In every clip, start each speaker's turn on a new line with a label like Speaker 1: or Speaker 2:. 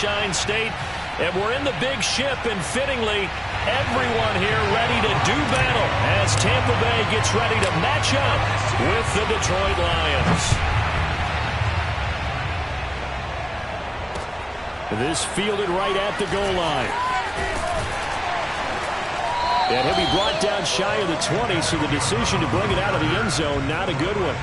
Speaker 1: Sunshine State. And we're in the big ship, and fittingly, everyone here ready to do battle as Tampa Bay gets ready to match up with the Detroit Lions. This fielded right at the goal line. And he'll be brought down shy of the 20, so the decision to bring it out of the end zone, not a good one.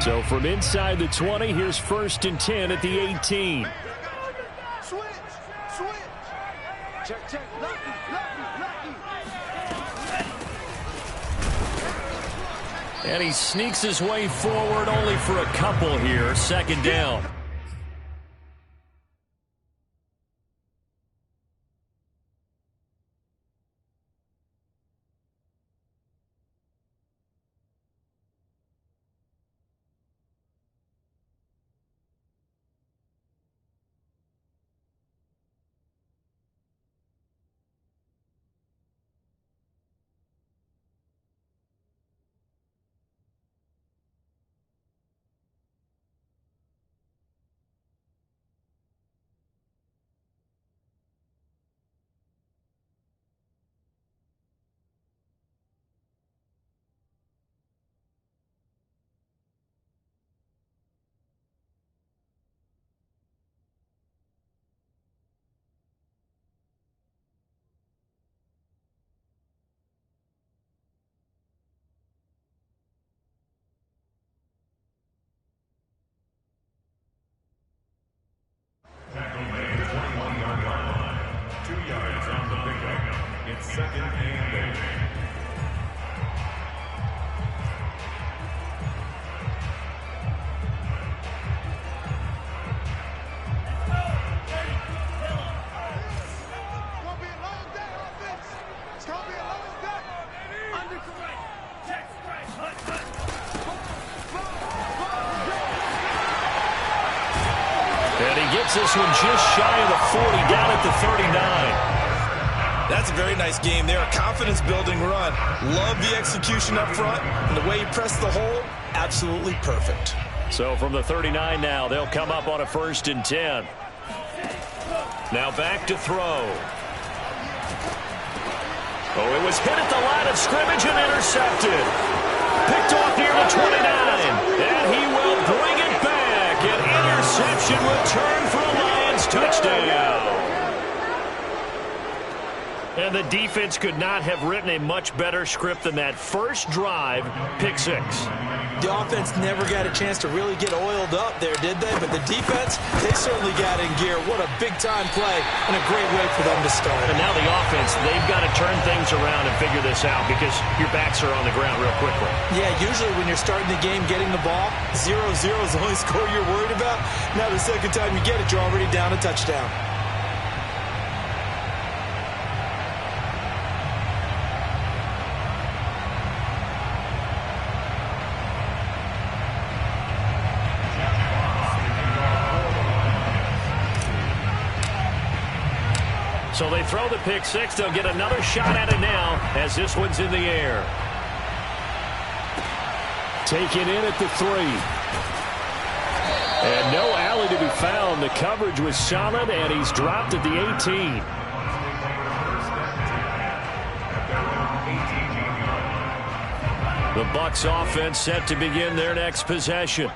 Speaker 1: So from inside the 20, here's 1st and 10 at the 18.
Speaker 2: Switch. Check. Lucky.
Speaker 1: And he sneaks his way forward only for a couple here. 2nd down. This one just shy of the 40, down at the 39.
Speaker 3: That's a very nice game there. A confidence-building run. Love the execution up front. And the way he pressed the hole, absolutely perfect.
Speaker 1: So from the 39 now, they'll come up on a 1st and 10. Now back to throw. Oh, it was hit at the line of scrimmage and intercepted. Picked off near the 29. And he will bring it back. An interception return for a Lions touchdown. And the defense could not have written a much better script than that first drive, pick 6.
Speaker 3: The offense never got a chance to really get oiled up there, did they? But the defense, they certainly got in gear. What a big-time play and a great way for them to start.
Speaker 1: And now the offense, they've got to turn things around and figure this out because your backs are on the ground real quickly.
Speaker 3: Yeah, usually when you're starting the game getting the ball, 0-0 is the only score you're worried about. Now the second time you get it, you're already down a touchdown.
Speaker 1: So they throw the pick 6. They'll get another shot at it now as this one's in the air. Taken in at the 3. And no alley to be found. The coverage was solid, and he's dropped at the 18. The Bucs offense set to begin their next possession.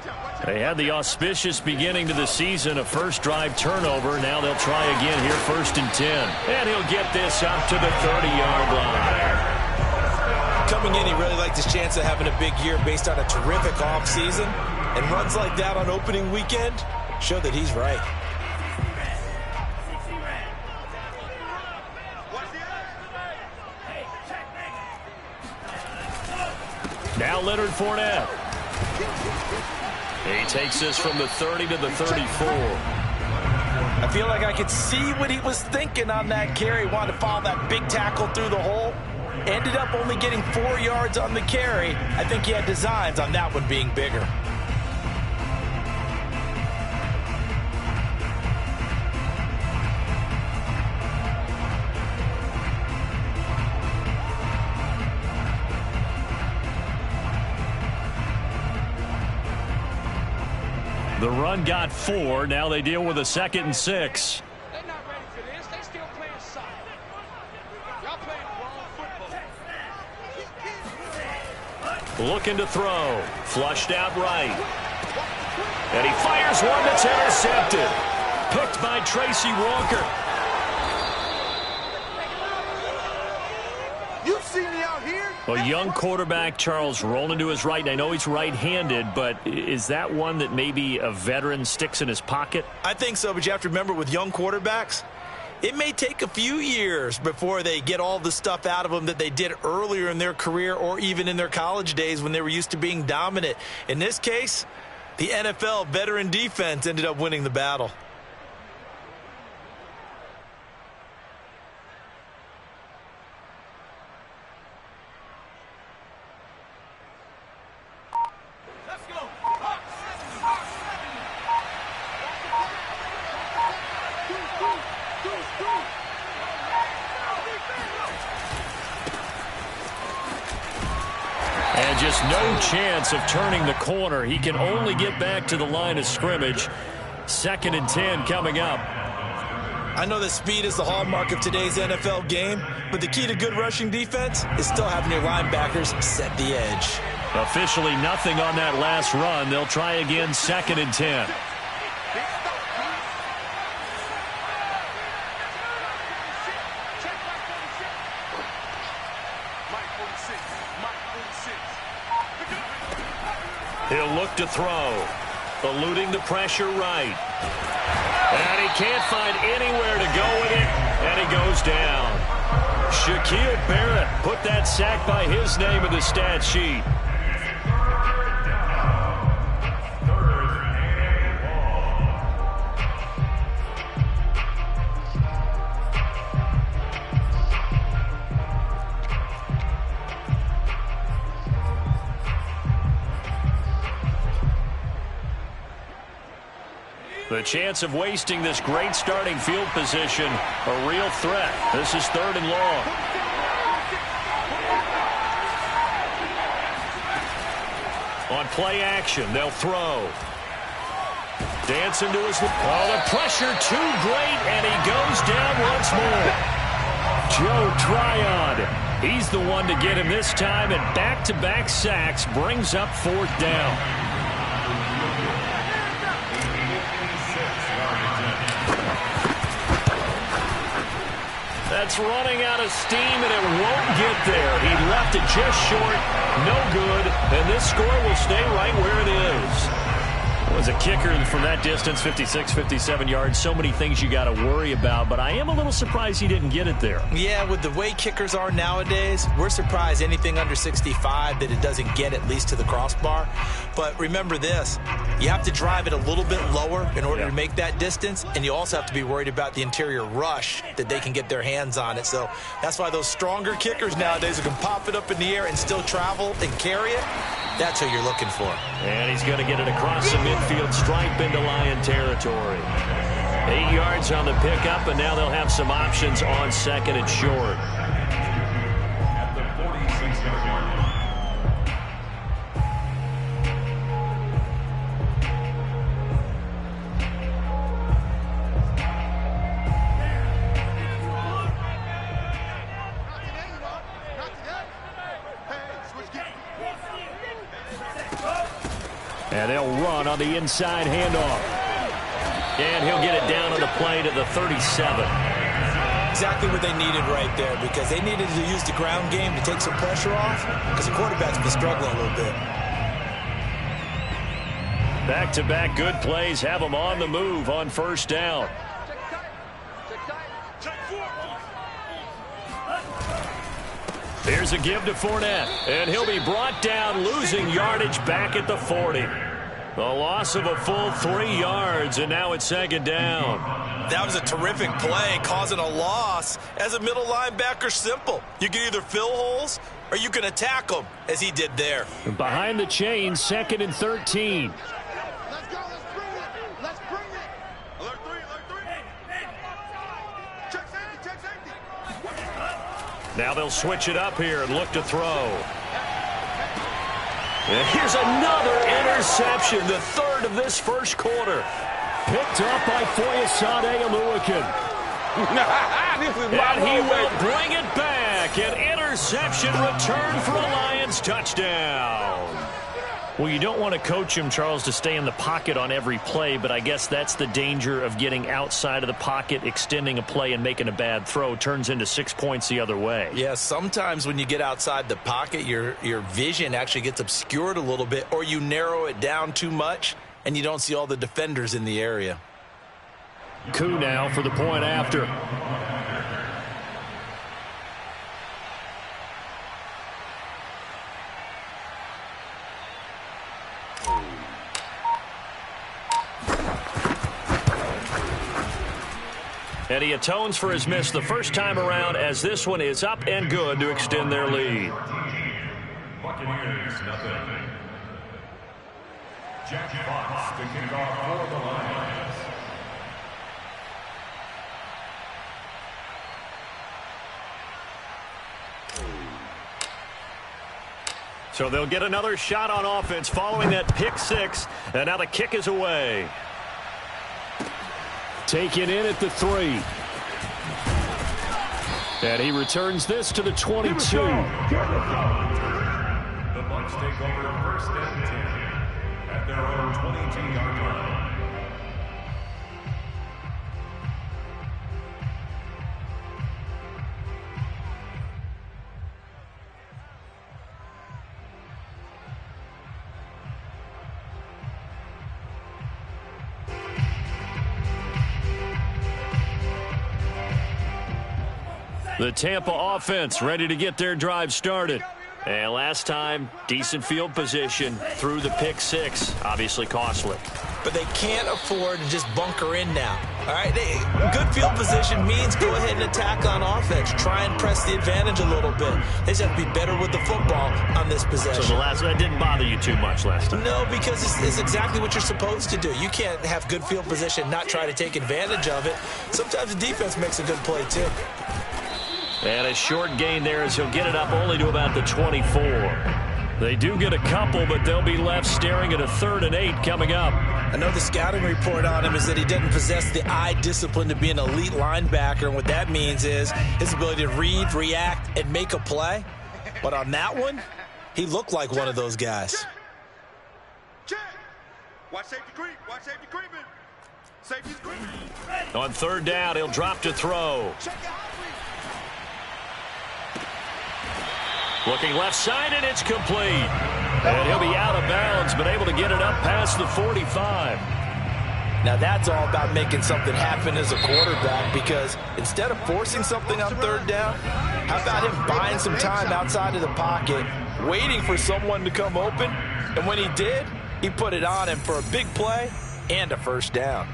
Speaker 1: They had the auspicious beginning to the season, a first drive turnover. Now they'll try again here, 1st and 10. And he'll get this up to the 30-yard line.
Speaker 3: Coming in, he really liked his chance of having a big year based on a terrific offseason. And runs like that on opening weekend show that he's right.
Speaker 1: Now Leonard Fournette. He takes this from the 30 to the 34.
Speaker 3: I feel like I could see what he was thinking on that carry. Wanted to follow that big tackle through the hole. Ended up only getting 4 yards on the carry. I think he had designs on that one being bigger.
Speaker 1: The run got 4. Now they deal with a 2nd and 6.
Speaker 2: They're not ready for this. They still playing soccer. Y'all playing wrong football.
Speaker 1: Looking to throw. Flushed out right. And he fires one that's intercepted. Picked by Tracy Walker.
Speaker 2: You see me out here?
Speaker 1: A young quarterback, Charles, rolling to his right. I know he's right-handed, but is that one that maybe a veteran sticks in his pocket?
Speaker 3: I think so, but you have to remember with young quarterbacks, it may take a few years before they get all the stuff out of them that they did earlier in their career or even in their college days when they were used to being dominant. In this case, the NFL veteran defense ended up winning the battle.
Speaker 1: And just no chance of turning the corner. He can only get back to the line of scrimmage. 2nd and 10 coming up.
Speaker 3: I know that speed is the hallmark of today's NFL game, but the key to good rushing defense is still having your linebackers set the edge.
Speaker 1: Officially nothing on that last run. They'll try again, 2nd and 10. He'll look to throw. Eluding the pressure right. And he can't find anywhere to go with it. And he goes down. Shaquille Barrett put that sack by his name in the stat sheet. The chance of wasting this great starting field position, a real threat. This is 3rd and long. On play action, they'll throw. Dancing to his... Oh, the pressure too great, and he goes down once more. Joe Tryon. He's the one to get him this time, and back-to-back sacks brings up 4th down. That's running out of steam, and it won't get there. He left it just short. No good. And this score will stay right where it is. Was a kicker from that distance, 56, 57 yards. So many things you got to worry about, but I am a little surprised he didn't get it there.
Speaker 3: Yeah, with the way kickers are nowadays, we're surprised anything under 65 that it doesn't get at least to the crossbar. But remember this, you have to drive it a little bit lower in order to make that distance, and you also have to be worried about the interior rush that they can get their hands on it. So that's why those stronger kickers nowadays who can pop it up in the air and still travel and carry it, that's who you're looking for.
Speaker 1: And he's going to get it across the midfield stripe into Lion territory. 8 yards on the pickup, and now they'll have some options on 2nd and short.
Speaker 4: At the 46-yard line.
Speaker 1: And they'll run on the inside handoff. And he'll get it down on the play to the 37.
Speaker 3: Exactly what they needed right there, because they needed to use the ground game to take some pressure off, because the quarterback's been struggling a little bit.
Speaker 1: Back-to-back good plays have them on the move on 1st down. Here's a give to Fournette, and he'll be brought down, losing yardage back at the 40. A loss of a full 3 yards, and now it's 2nd down.
Speaker 3: That was a terrific play, causing a loss. As a middle linebacker, simple. You can either fill holes or you can attack them, as he did there.
Speaker 1: Behind the chain, 2nd and 13.
Speaker 2: Let's go. Let's bring it. Let's bring it. Alert 3. Alert 3. Check safety.
Speaker 1: Now they'll switch it up here and look to throw. And here's another interception, the 3rd of this first quarter. Picked up by Foyesade Oluokun. And he will bring it back. An interception return for a Lions touchdown. Well, you don't want to coach him, Charles, to stay in the pocket on every play, but I guess that's the danger of getting outside of the pocket, extending a play, and making a bad throw. Turns into 6 points the other way.
Speaker 3: Yeah, sometimes when you get outside the pocket, your vision actually gets obscured a little bit, or you narrow it down too much, and you don't see all the defenders in the area.
Speaker 1: Koo now for the point after. And he atones for his miss the first time around, as this one is up and good to extend their lead.
Speaker 4: Buccaneers, nothing. Jack Fox to kick off for the Lions.
Speaker 1: So they'll get another shot on offense following that pick 6, and now the kick is away. Taken in at the 3. And he returns this to the 22.
Speaker 4: The Bucs take over 1st and 10 at their own 22-yard line.
Speaker 1: The Tampa offense ready to get their drive started. And last time, decent field position through the pick 6. Obviously costly.
Speaker 3: But they can't afford to just bunker in now. All right, good field position means go ahead and attack on offense. Try and press the advantage a little bit. They just have to be better with the football on this possession.
Speaker 1: So that didn't bother you too much last time?
Speaker 3: No, because it's exactly what you're supposed to do. You can't have good field position, not try to take advantage of it. Sometimes the defense makes a good play too.
Speaker 1: And a short gain there as he'll get it up only to about the 24. They do get a couple, but they'll be left staring at a 3rd and 8 coming up.
Speaker 3: I know the scouting report on him is that he doesn't possess the eye discipline to be an elite linebacker, and what that means is his ability to read, react, and make a play. But on that one, he looked like one of those guys.
Speaker 2: Check. Watch safety creep. Watch safety creeping. Safety's creeping.
Speaker 1: On 3rd down, he'll drop to throw.
Speaker 2: Check out.
Speaker 1: Looking left side, and it's complete. And he'll be out of bounds, but able to get it up past the 45.
Speaker 3: Now that's all about making something happen as a quarterback, because instead of forcing something on 3rd down, how about him buying some time outside of the pocket, waiting for someone to come open, and when he did, he put it on him for a big play and a 1st down.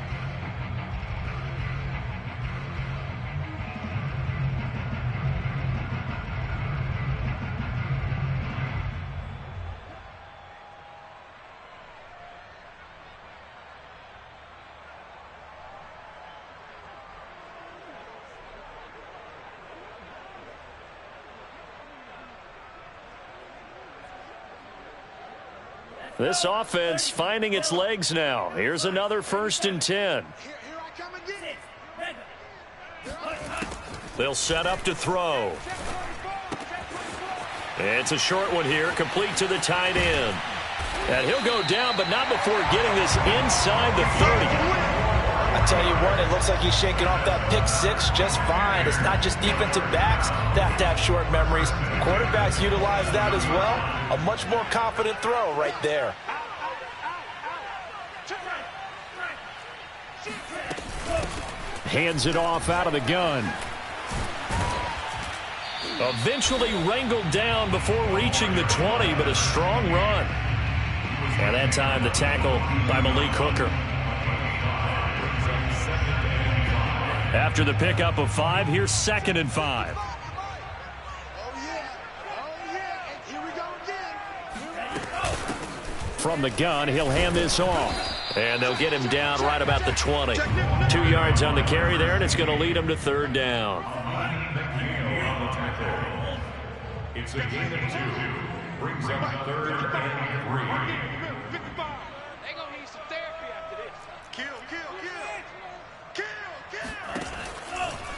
Speaker 1: This offense finding its legs now. Here's another 1st and 10.
Speaker 2: Here I come again.
Speaker 1: They'll set up to throw. It's a short one here, complete to the tight end. And he'll go down, but not before getting this inside the 30.
Speaker 3: I tell you what, it looks like he's shaking off that pick 6 just fine. It's not just defensive backs that have to have short memories. Quarterbacks utilize that as well. A much more confident throw right there.
Speaker 1: Hands it off out of the gun. Eventually wrangled down before reaching the 20, but a strong run. And that time the tackle by Malik Hooker. After the pickup of 5, here's 2nd and 5.
Speaker 2: Oh, yeah. Oh, yeah. And here we go again.
Speaker 1: From the gun, he'll hand this off. And they'll get him down right about the 20. 2 yards on the carry there, and it's going to lead him to 3rd down.
Speaker 4: It's a gain of 2. Brings up 3rd and 3.
Speaker 2: They're going to need some therapy after this. Kill.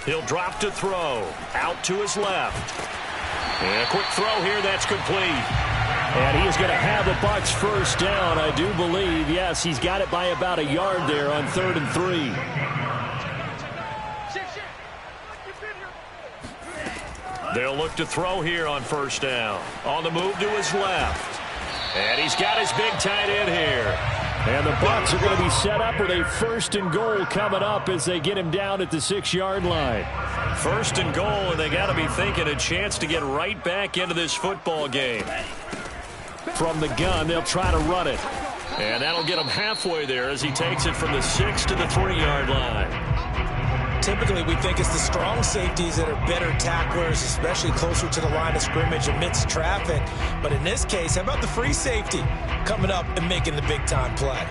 Speaker 1: He'll drop to throw. Out to his left. And a quick throw here. That's complete. And he is going to have the Bucs 1st down, I do believe. Yes, he's got it by about a yard there on 3rd and 3. They'll look to throw here on 1st down. On the move to his left. And he's got his big tight end here. And the Bucs are going to be set up with a 1st and goal coming up as they get him down at the 6-yard line. 1st and goal, and they got to be thinking a chance to get right back into this football game. From the gun, they'll try to run it. And that'll get him halfway there as he takes it from the 6 to the 3-yard line.
Speaker 3: Typically, we think it's the strong safeties that are better tacklers, especially closer to the line of scrimmage amidst traffic. But in this case, how about the free safety coming up and making the big-time play?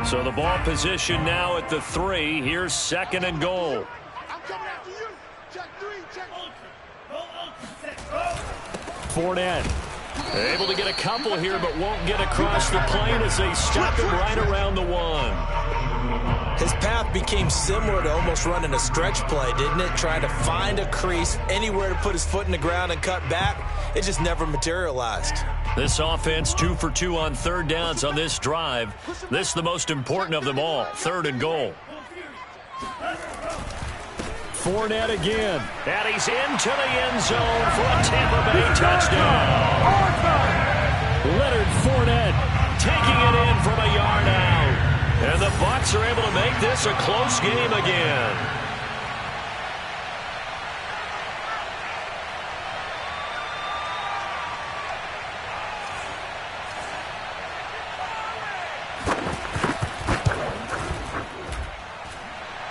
Speaker 1: So the ball position now at the 3. Here's 2nd and goal.
Speaker 2: I'm coming after you. Check 3.
Speaker 1: Fournette able to get a couple here, but won't get across the plane as they stop him right around the 1.
Speaker 3: His path became similar to almost running a stretch play, didn't it? Trying to find a crease, anywhere to put his foot in the ground and cut back. It just never materialized.
Speaker 1: This offense 2 for 2 on 3rd downs on this drive. This is the most important of them all, 3rd and goal. Fournette again. And he's into the end zone for a Tampa Bay touchdown. Leonard Fournette taking it in from a yard out. And the Bucs are able to make this a close game again.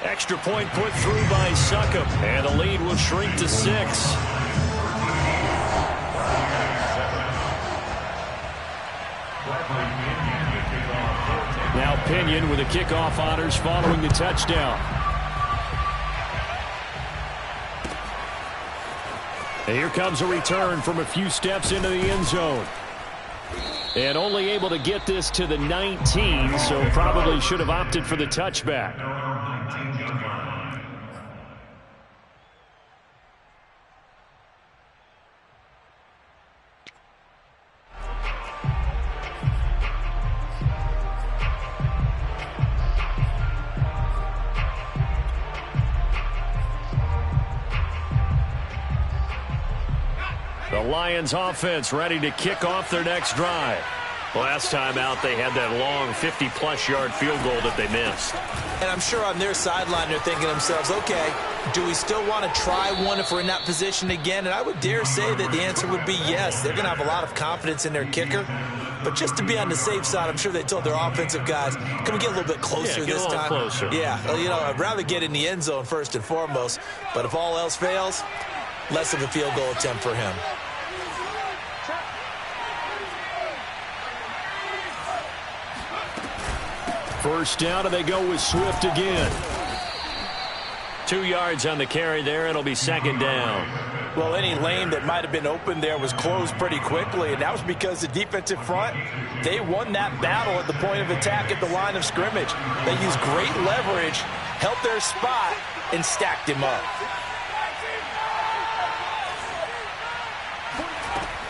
Speaker 1: Extra point put through by Succop, and the lead will shrink to 6. Now Pinion with the kickoff honors following the touchdown. And here comes a return from a few steps into the end zone. And only able to get this to the 19, so probably should have opted for the touchback. The Lions offense ready to kick off their next drive. Last time out, they had that long 50-plus yard field goal that they missed.
Speaker 3: And I'm sure on their sideline they're thinking to themselves, okay, do we still want to try one if we're in that position again? And I would dare say that the answer would be yes. They're going to have a lot of confidence in their kicker. But just to be on the safe side, I'm sure they told their offensive guys, can we get a little bit closer this time?
Speaker 1: Closer.
Speaker 3: Yeah, you know, I'd rather get in the end zone first and foremost. But if all else fails, less of a field goal attempt for him.
Speaker 1: First down, and they go with Swift again. 2 yards on the carry there. It'll be 2nd down.
Speaker 3: Well, any lane that might have been open there was closed pretty quickly, and that was because the defensive front, they won that battle at the point of attack at the line of scrimmage. They used great leverage, held their spot, and stacked him up.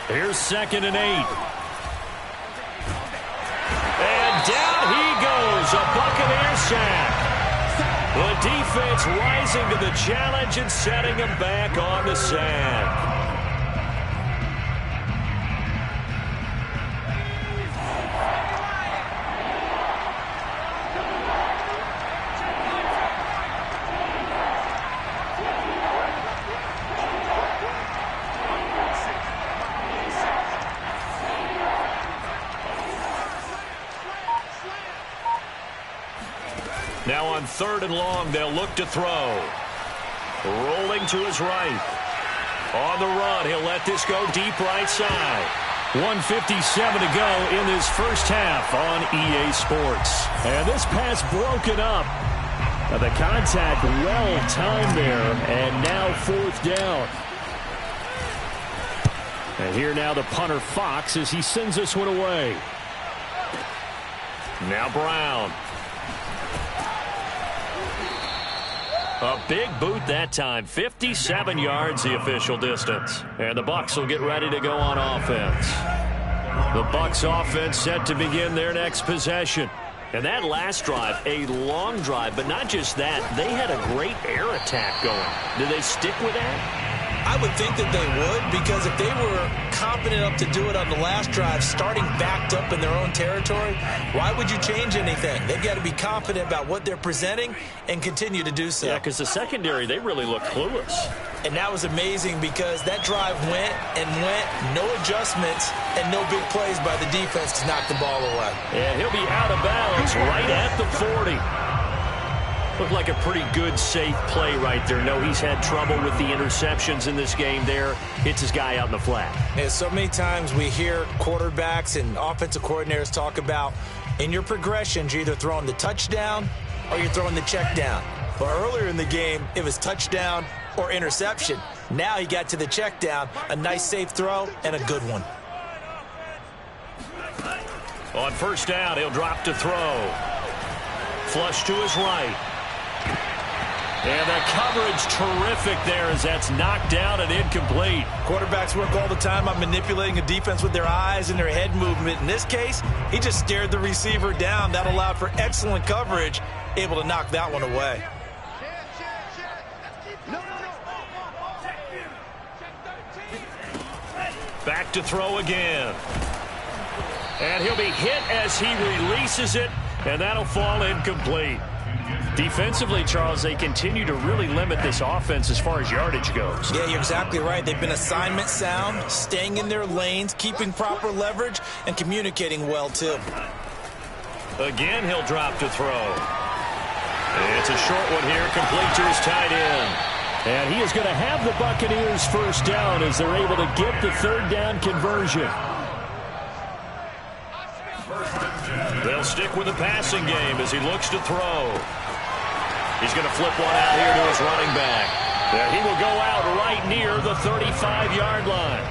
Speaker 1: Here's 2nd and 8. And down he goes, a Buccaneer sack. The defense rising to the challenge and setting him back on the sack. Now on 3rd and long, they'll look to throw. Rolling to his right. On the run, he'll let this go deep right side. 1:57 to go in this first half on EA Sports. And this pass broken up. The contact well timed there, and now 4th down. And here now the punter Fox as he sends this one away. Now Brown. A big boot that time. 57 yards the official distance. And the Bucs will get ready to go on offense. The Bucs offense set to begin their next possession. And that last drive, a long drive, but not just that. They had a great air attack going. Do they stick with that?
Speaker 3: I would think that they would, because if they were confident enough to do it on the last drive, starting backed up in their own territory, why would you change anything? They've got to be confident about what they're presenting and continue to do so.
Speaker 1: Yeah, because the secondary, they really look clueless.
Speaker 3: And that was amazing because that drive went and went, no adjustments, and no big plays by the defense to knock the ball away.
Speaker 1: And he'll be out of bounds right at the 40. Looked like a pretty good, safe play right there. No, he's had trouble with the interceptions in this game there. Hits his guy out in the flat.
Speaker 3: And so many times we hear quarterbacks and offensive coordinators talk about in your progressions, you're either throwing the touchdown or you're throwing the check down. But earlier in the game, it was touchdown or interception. Now he got to the check down, a nice safe throw, and a good one.
Speaker 1: On 1st down, he'll drop to throw. Flush to his right. And the coverage terrific there as that's knocked down and incomplete.
Speaker 3: Quarterbacks work all the time on manipulating a defense with their eyes and their head movement. In this case, he just stared the receiver down. That allowed for excellent coverage, able to knock that one away.
Speaker 1: Back to throw again. And he'll be hit as he releases it, and that'll fall incomplete. Defensively, Charles, they continue to really limit this offense as far as yardage goes.
Speaker 3: Yeah, you're exactly right. They've been assignment sound, staying in their lanes, keeping proper leverage, and communicating well, too.
Speaker 1: Again, he'll drop to throw. It's a short one here, complete to his tight end. And he is going to have the Buccaneers 1st down as they're able to get the 3rd down conversion. They'll stick with the passing game as he looks to throw. He's going to flip one out here to his running back. And he will go out right near the 35-yard line.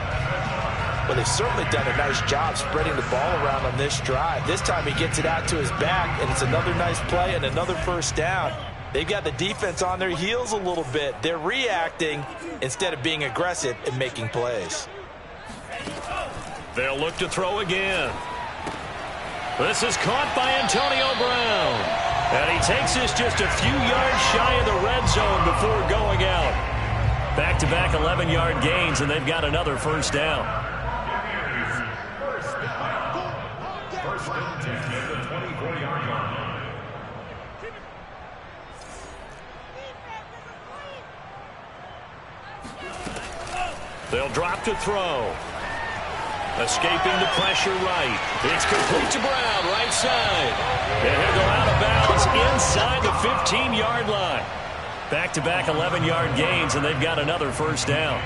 Speaker 3: Well, they've certainly done a nice job spreading the ball around on this drive. This time he gets it out to his back, and it's another nice play and another 1st down. They've got the defense on their heels a little bit. They're reacting instead of being aggressive and making plays.
Speaker 1: They'll look to throw again. This is caught by Antonio Brown. And he takes this just a few yards shy of the red zone before going out. Back-to-back 11-yard gains, and they've got another 1st down.
Speaker 4: First and 10 at the 24-yard line.
Speaker 1: They'll drop to throw. Escaping the pressure right. It's complete to Brown, right side. And he'll go out of bounds inside the 15-yard line. Back-to-back 11-yard gains, and they've got another 1st down.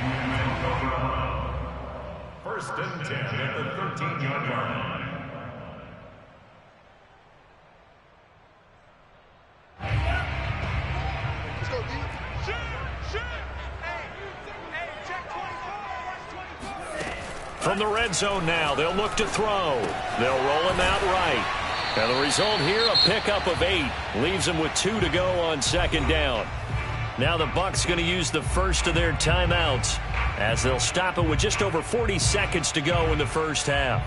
Speaker 4: First and 10 at the 13-yard line.
Speaker 2: Let's go, D. Shoot! Hey, check 24.
Speaker 1: From the red zone now, they'll look to throw. They'll roll him out right. And the result here, a pickup of 8. Leaves them with 2 to go on 2nd down. Now the Bucs going to use the first of their timeouts as they'll stop it with just over 40 seconds to go in the 1st half.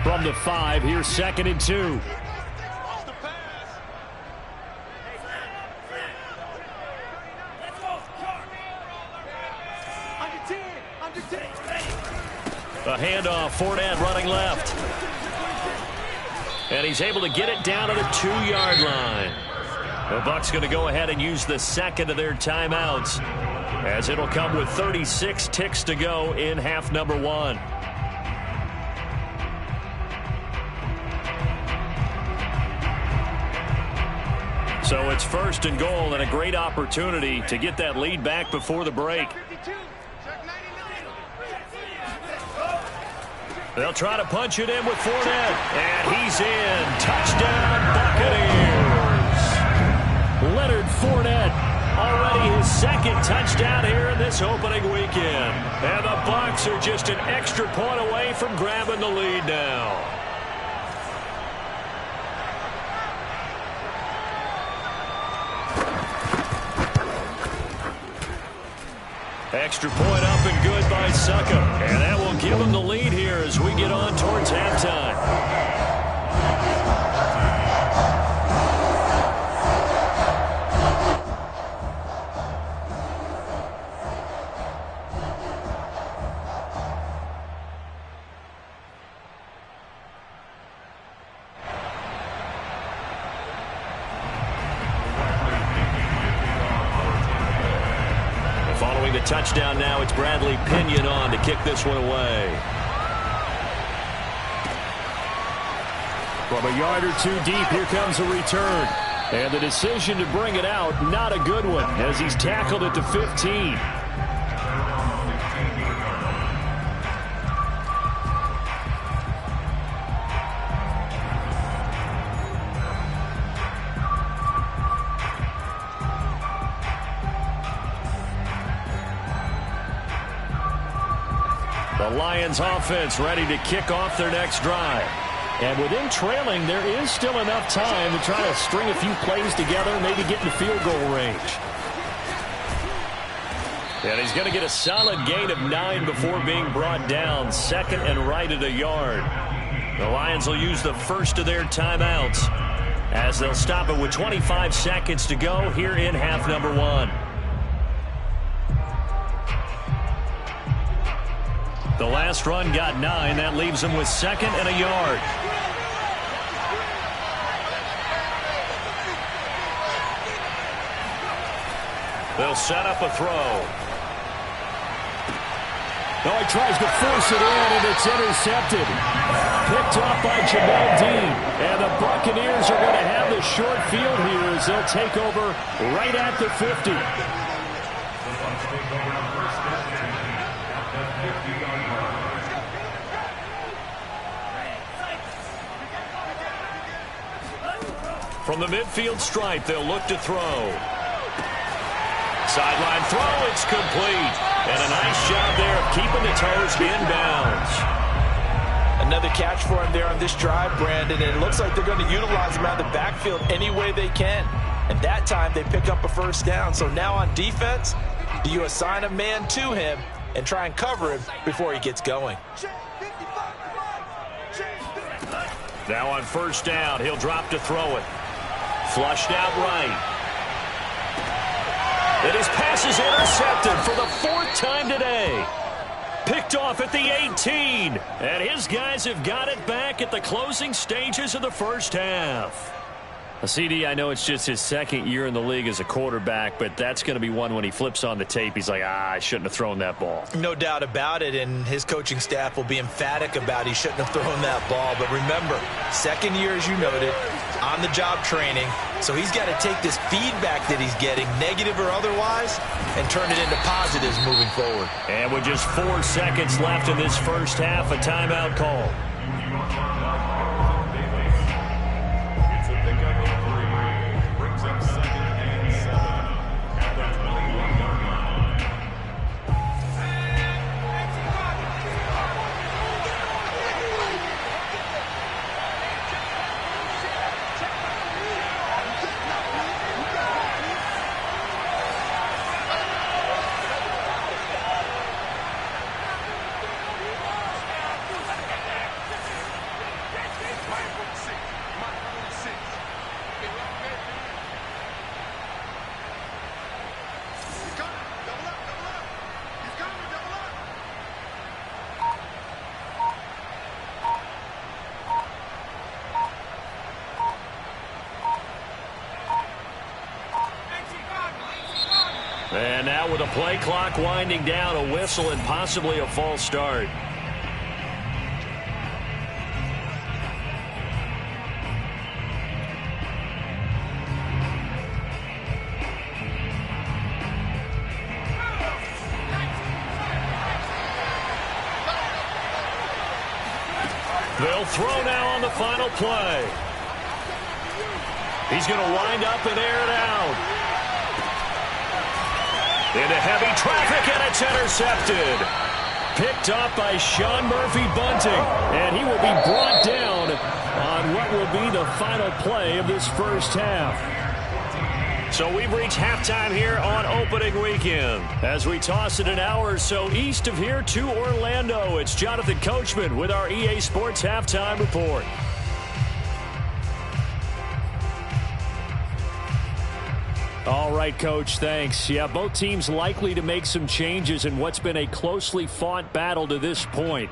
Speaker 1: From the 5, here's 2nd and 2. A handoff, Fournette running left. And he's able to get it down to the 2-yard line. The Bucs going to go ahead and use the 2nd of their timeouts as it'll come with 36 ticks to go in half number one. So it's first and goal, and a great opportunity to get that lead back before the break. They'll try to punch it in with Fournette, and he's in. Touchdown, Buccaneers. Leonard Fournette, already his second touchdown here in this opening weekend. And the Bucs are just an extra point away from grabbing the lead now. Extra point up and good by Succop. And that will give them the lead here as we get on towards halftime. Touchdown now. It's Bradley Pinion on to kick this one away. From a yard or two deep, here comes a return. And the decision to bring it out, not a good one, as he's tackled at the 15. The Lions offense ready to kick off their next drive. And within trailing, there is still enough time to try to string a few plays together, maybe get into field goal range. And he's going to get a solid gain of 9 before being brought down. Second and right at a yard. The Lions will use the first of their timeouts as they'll stop it with 25 seconds to go here in half number one. The last run got 9. That leaves them with second and a yard. They'll set up a throw. Oh, he tries to force it in, and it's intercepted. Picked off by Jamel Dean. And the Buccaneers are going to have the short field here as they'll take over right at the 50. From the midfield stripe, they'll look to throw. Sideline throw, it's complete. And a nice job there of keeping the toes inbounds.
Speaker 3: Another catch for him there on this drive, Brandon, and it looks like they're going to utilize him out of the backfield any way they can. And that time they pick up a first down. So now on defense, do you assign a man to him and try and cover him before he gets going?
Speaker 1: Now on first down, he'll drop to throw it. Flushed out right. And his pass is intercepted for the 4th time today. Picked off at the 18. And his guys have got it back at the closing stages of the first half. CD, I know it's just his second year in the league as a quarterback, but that's going to be one when he flips on the tape. He's like, I shouldn't have thrown that ball.
Speaker 3: No doubt about it, and his coaching staff will be emphatic about he shouldn't have thrown that ball. But remember, second year, as you noted, on-the-job training. So he's got to take this feedback that he's getting, negative or otherwise, and turn it into positives moving forward.
Speaker 1: And with just 4 seconds left in this first half, a timeout call. And now with the play clock winding down, a whistle and possibly a false start. They'll throw now on the final play. He's going to wind up and air it out. Into heavy traffic, and it's intercepted. Picked off by Sean Murphy-Bunting, and he will be brought down on what will be the final play of this first half. So we've reached halftime here on opening weekend. As we toss it an hour or so east of here to Orlando, it's Jonathan Coachman with our EA Sports Halftime Report. All right, Coach, thanks. Yeah, both teams likely to make some changes in what's been a closely fought battle to this point.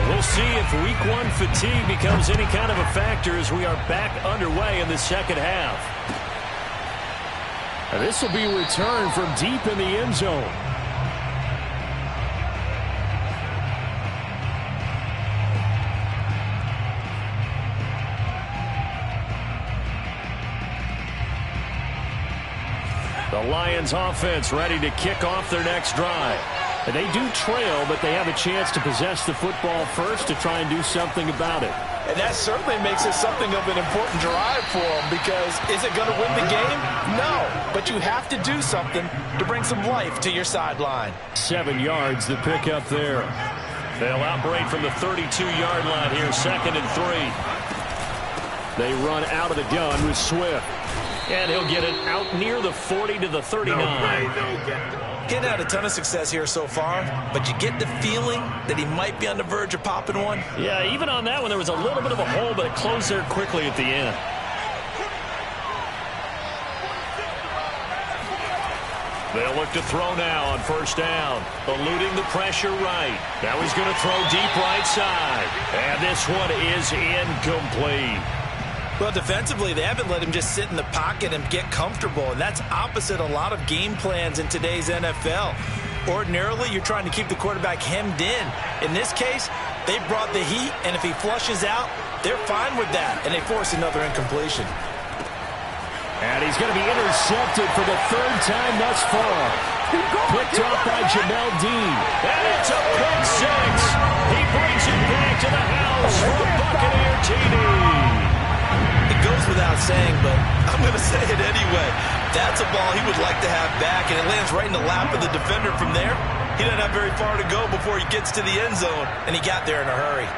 Speaker 1: We'll see if week one fatigue becomes any kind of a factor as we are back underway in the second half. This will be a return from deep in the end zone. The Lions offense ready to kick off their next drive. And they do trail, but they have a chance to possess the football first to try and do something about it.
Speaker 3: And that certainly makes it something of an important drive for them, because is it going to win the game? No, but you have to do something to bring some life to your sideline.
Speaker 1: 7 yards, the pickup there. They'll outbreak from the 32-yard line here, 2nd and 3. They run out of the gun with Swift. And he'll get it out near the 40 to the 39.
Speaker 3: He's had a ton of success here so far, but you get the feeling that he might be on the verge of popping one.
Speaker 1: Yeah, even on that one, there was a little bit of a hole, but it closed there quickly at the end. They'll look to throw now on first down, eluding the pressure right. Now he's going to throw deep right side, and this one is incomplete.
Speaker 3: Well, defensively, they haven't let him just sit in the pocket and get comfortable, and that's opposite a lot of game plans in today's NFL. Ordinarily, you're trying to keep the quarterback hemmed in. In this case, they brought the heat, and if he flushes out, they're fine with that, and they force another incompletion.
Speaker 1: And he's going to be intercepted for the 3rd time thus far. Picked off by Jamel Dean. And it's a pick six. He brings it back to the house for Buccaneer TD.
Speaker 3: It goes without saying, but I'm going to say it anyway. That's a ball he would like to have back, and it lands right in the lap of the defender from there. He doesn't have very far to go before he gets to the end zone, and he got there in a hurry.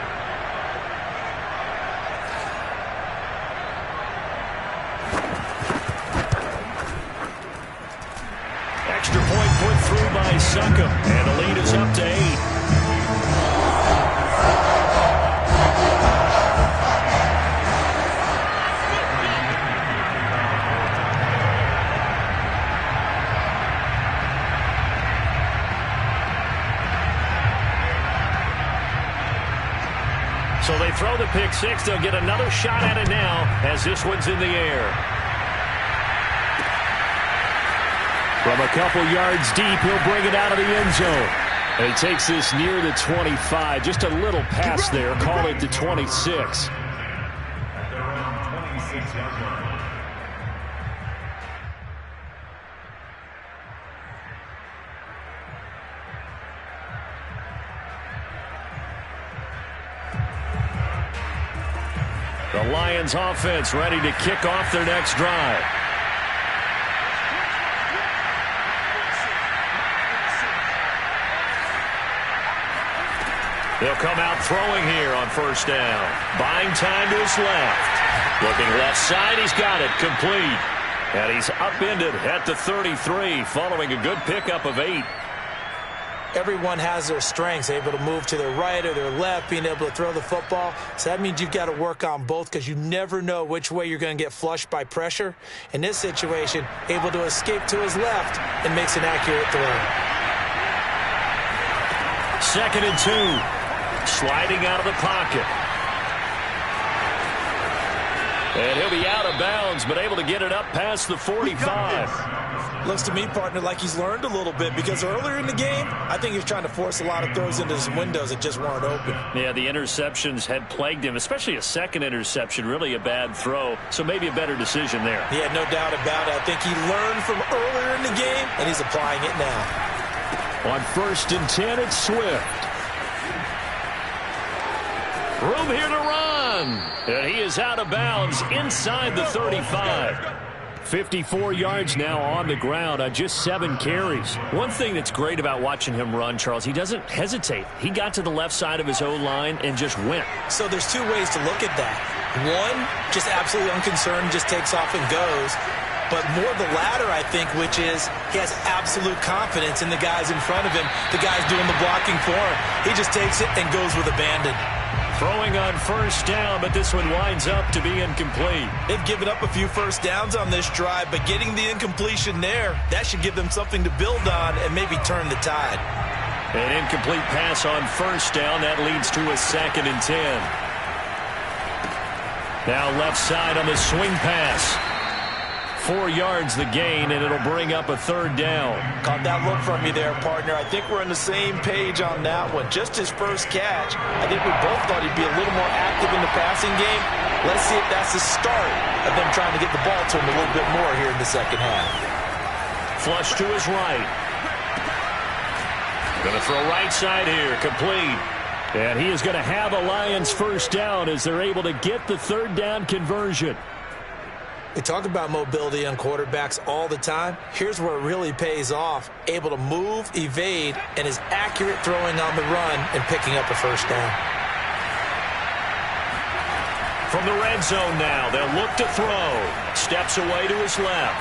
Speaker 1: Extra point put through by Succop, and the lead is up to 8. So they throw the pick six. They'll get another shot at it now as this one's in the air. From a couple yards deep, he'll bring it out of the end zone. And he takes this near the 25. Just a little pass there. Call it the 26.
Speaker 4: At their own 26-yard line.
Speaker 1: The Lions offense ready to kick off their next drive. They'll come out throwing here on first down. Buying time to his left. Looking left side, he's got it complete. And he's upended at the 33 following a good pickup of 8.
Speaker 3: everyone has their strengths, able to move to their right or their left, being able to throw the football. So that means you've got to work on both because you never know which way you're going to get flushed by pressure. In this situation, able to escape to his left and makes an accurate throw.
Speaker 1: 2nd and 2. Sliding out of the pocket. And he'll be out of bounds, but able to get it up past the 45.
Speaker 3: Looks to me, partner, like he's learned a little bit because earlier in the game, I think he was trying to force a lot of throws into some windows that just weren't open.
Speaker 1: Yeah, the interceptions had plagued him, especially a second interception, really a bad throw. So maybe a better decision there.
Speaker 3: Yeah, no doubt about it. I think he learned from earlier in the game, and he's applying it now.
Speaker 1: On 1st and 10, it's Swift. Room here to run. And he is out of bounds inside the 35. 54 yards now on the ground on just 7 carries. One thing that's great about watching him run, Charles, he doesn't hesitate. He got to the left side of his O-line and just went.
Speaker 3: So there's 2 ways to look at that. One, just absolutely unconcerned, just takes off and goes. But more the latter, I think, which is he has absolute confidence in the guys in front of him, the guys doing the blocking for him. He just takes it and goes with abandon.
Speaker 1: Throwing on 1st down, but this one winds up to be incomplete.
Speaker 3: They've given up a few first downs on this drive, but getting the incompletion there, that should give them something to build on and maybe turn the tide.
Speaker 1: An incomplete pass on 1st down. That leads to a 2nd and 10. Now left side on the swing pass. 4 yards the gain, and it'll bring up a 3rd down.
Speaker 3: Caught that look from you there, partner. I think we're on the same page on that one. Just his first catch. I think we both thought he'd be a little more active in the passing game. Let's see if that's the start of them trying to get the ball to him a little bit more here in the second half.
Speaker 1: Flush to his right. Going to throw right side here, complete. And he is going to have a Lions 1st down as they're able to get the 3rd down conversion.
Speaker 3: We talk about mobility on quarterbacks all the time. Here's where it really pays off. Able to move, evade, and is accurate throwing on the run and picking up a 1st down.
Speaker 1: From the red zone now, they'll look to throw. Steps away to his left.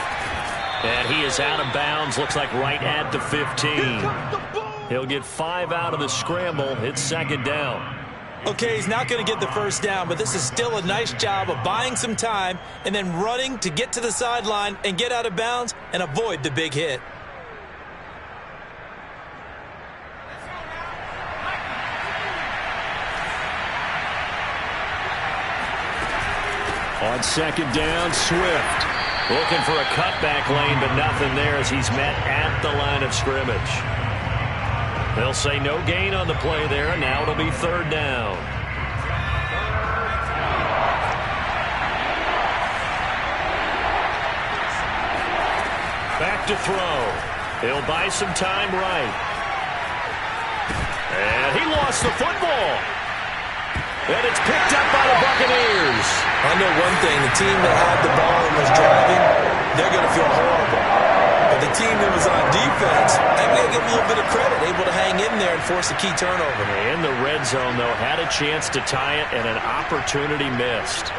Speaker 1: And he is out of bounds, looks like right at the 15. He'll get 5 out of the scramble. It's 2nd down.
Speaker 3: Okay, he's not going to get the 1st down, but this is still a nice job of buying some time and then running to get to the sideline and get out of bounds and avoid the big hit.
Speaker 1: On 2nd down, Swift. Looking for a cutback lane, but nothing there as he's met at the line of scrimmage. They'll say no gain on the play there. Now it'll be 3rd down. Back to throw. He'll buy some time right. And he lost the football. And it's picked up by the Buccaneers.
Speaker 3: I know one thing. The team that had the ball and was driving, they're going to feel horrible. But the team that was on defense, I'm going to give them a little bit of credit, able to hang in there and force a key turnover.
Speaker 1: In the red zone, though, had a chance to tie it and an opportunity missed.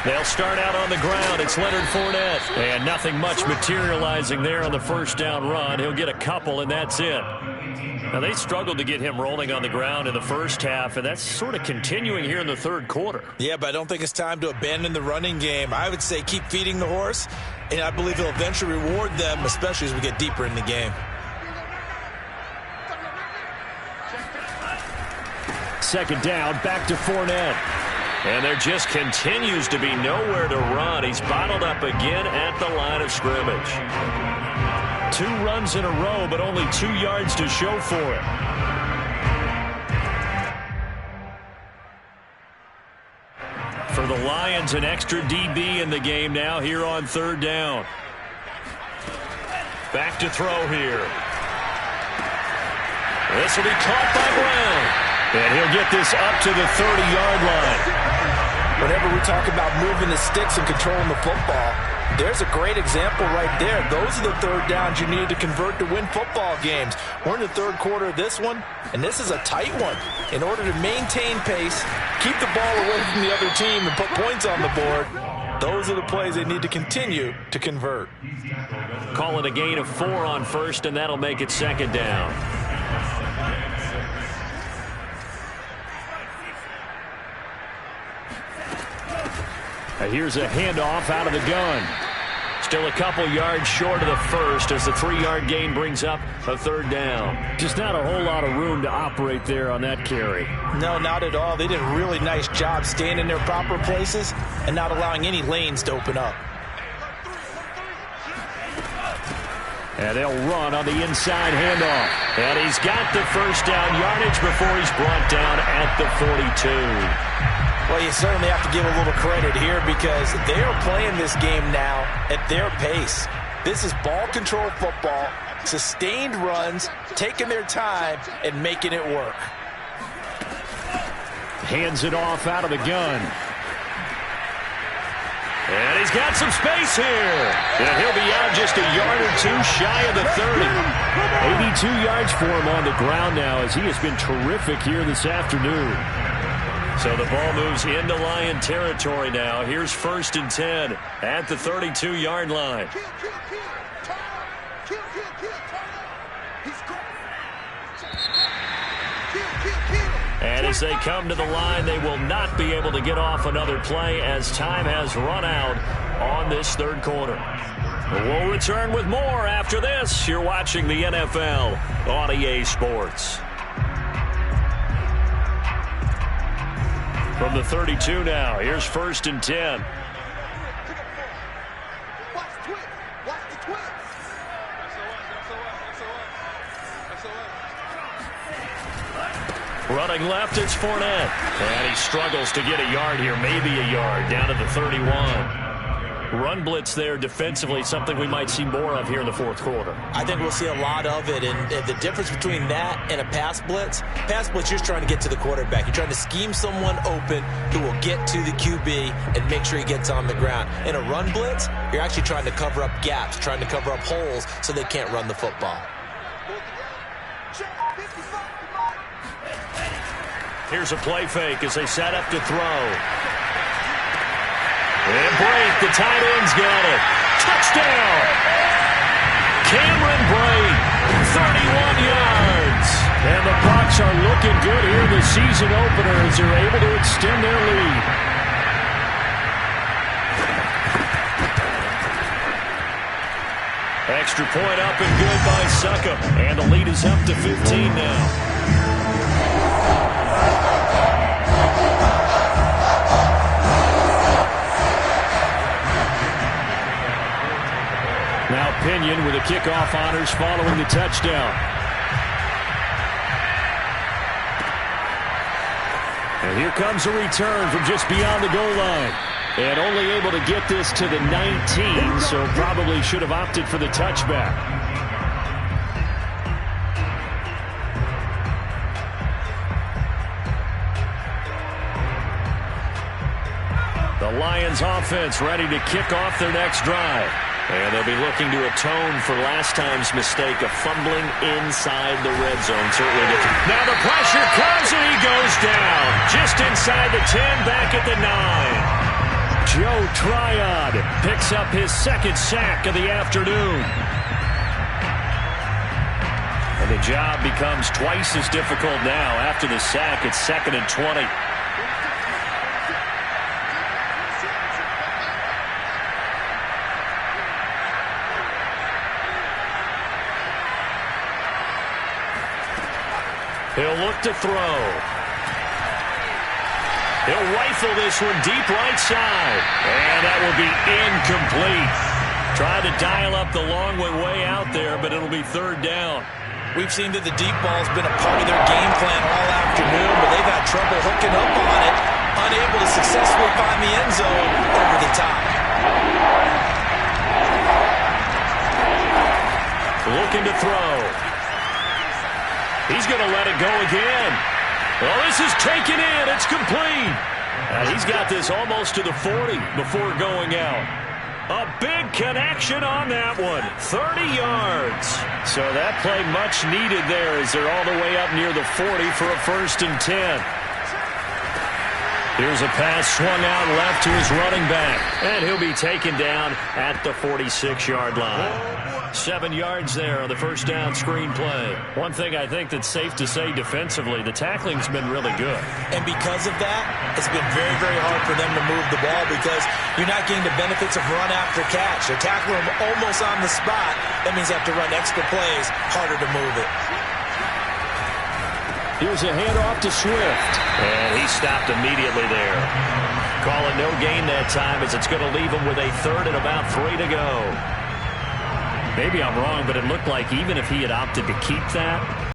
Speaker 1: They'll start out on the ground. It's Leonard Fournette. And nothing much materializing there on the 1st down run. He'll get a couple, and that's it. Now, they struggled to get him rolling on the ground in the 1st half, and that's sort of continuing here in the 3rd quarter.
Speaker 3: Yeah, but I don't think it's time to abandon the running game. I would say keep feeding the horse, and I believe he'll eventually reward them, especially as we get deeper in the game.
Speaker 1: 2nd down, back to Fournette. And there just continues to be nowhere to run. He's bottled up again at the line of scrimmage. 2 runs in a row, but only 2 yards to show for it. For the Lions, an extra DB in the game now here on 3rd down. Back to throw here. This will be caught by Brown. And he'll get this up to the 30-yard line.
Speaker 3: Whenever we talk about moving the sticks and controlling the football, there's a great example right there. Those are the 3rd downs you need to convert to win football games. We're in the 3rd quarter of this one, and this is a tight one. In order to maintain pace, keep the ball away from the other team, and put points on the board, Those are the plays they need to continue to convert.
Speaker 1: Call it a gain of 4 on first, and that'll make it second down. Here's a handoff out of the gun. Still a couple yards short of the first as the 3-yard gain brings up a third down. Just not a whole lot of room to operate there on that carry.
Speaker 3: No, not at all. They did a really nice job staying in their proper places and not allowing any lanes to open up.
Speaker 1: And they'll run on the inside handoff. And he's got the first down yardage before he's brought down at the 42.
Speaker 3: Well, you certainly have to give a little credit here because they are playing this game now at their pace. This is ball control football, sustained runs, taking their time, and making it work.
Speaker 1: Hands it off out of the gun. And he's got some space here. And he'll be out just a yard or two shy of the 30. 82 yards for him on the ground now as he has been terrific here this afternoon. So the ball moves into Lion territory now. Here's 1st and 10 at the 32-yard line. And as they come to the line, they will not be able to get off another play as time has run out on this third quarter. We'll return with more after this. You're watching the NFL on EA Sports. From the 32 now, here's 1st and 10. Running left, it's Fournette. And he struggles to get a yard here, maybe a yard, down to the 31. Run blitz there defensively, something we might see more of here in the fourth quarter.
Speaker 3: I think we'll see a lot of it, and the difference between that and a pass blitz, you're just trying to get to the quarterback. You're trying to scheme someone open who will get to the QB and make sure he gets on the ground. In a run blitz, you're actually trying to cover up gaps, trying to cover up holes so they can't run the football.
Speaker 1: Here's a play fake as they set up to throw. And Brate, the tight end's got it. Touchdown! Cameron Brate, 31 yards. And the Bucs are looking good here in the season opener as they're able to extend their lead. Extra point up and good by Succop. And the lead is up to 15 now. Now Pinion with the kickoff honors following the touchdown. And here comes a return from just beyond the goal line. And only able to get this to the 19, so probably should have opted for the touchback. The Lions offense ready to kick off their next drive. And they'll be looking to atone for last time's mistake of fumbling inside the red zone. Certainly. Now the pressure comes and he goes down. Just inside the 10, back at the 9. Joe Tryon picks up his second sack of the afternoon. And the job becomes twice as difficult now after the sack. It's 2nd and 20. He'll look to throw. He'll rifle this one deep right side. And that will be incomplete. Tried to dial up the long way out there, but it'll be 3rd down.
Speaker 3: We've seen that the deep ball's been a part of their game plan all afternoon, but they've had trouble hooking up on it, unable to successfully find the end zone over the top.
Speaker 1: Looking to throw. He's going to let it go again. Well, this is taken in. It's complete. He's got this almost to the 40 before going out. A big connection on that one. 30 yards. So that play much needed there as they're all the way up near the 40 for a 1st and 10. Here's a pass swung out left to his running back. And he'll be taken down at the 46-yard line. 7 yards there on the first down screen play. One thing I think that's safe to say defensively, the tackling's been really good.
Speaker 3: And because of that, it's been very, very hard for them to move the ball because you're not getting the benefits of run after catch. They're tackling them almost on the spot. That means they have to run extra plays, harder to move it.
Speaker 1: Here's a handoff to Swift. And he stopped immediately there. Call it no gain that time as it's going to leave him with a third and about 3 to go. Maybe I'm wrong, but it looked like even if he had opted to keep that,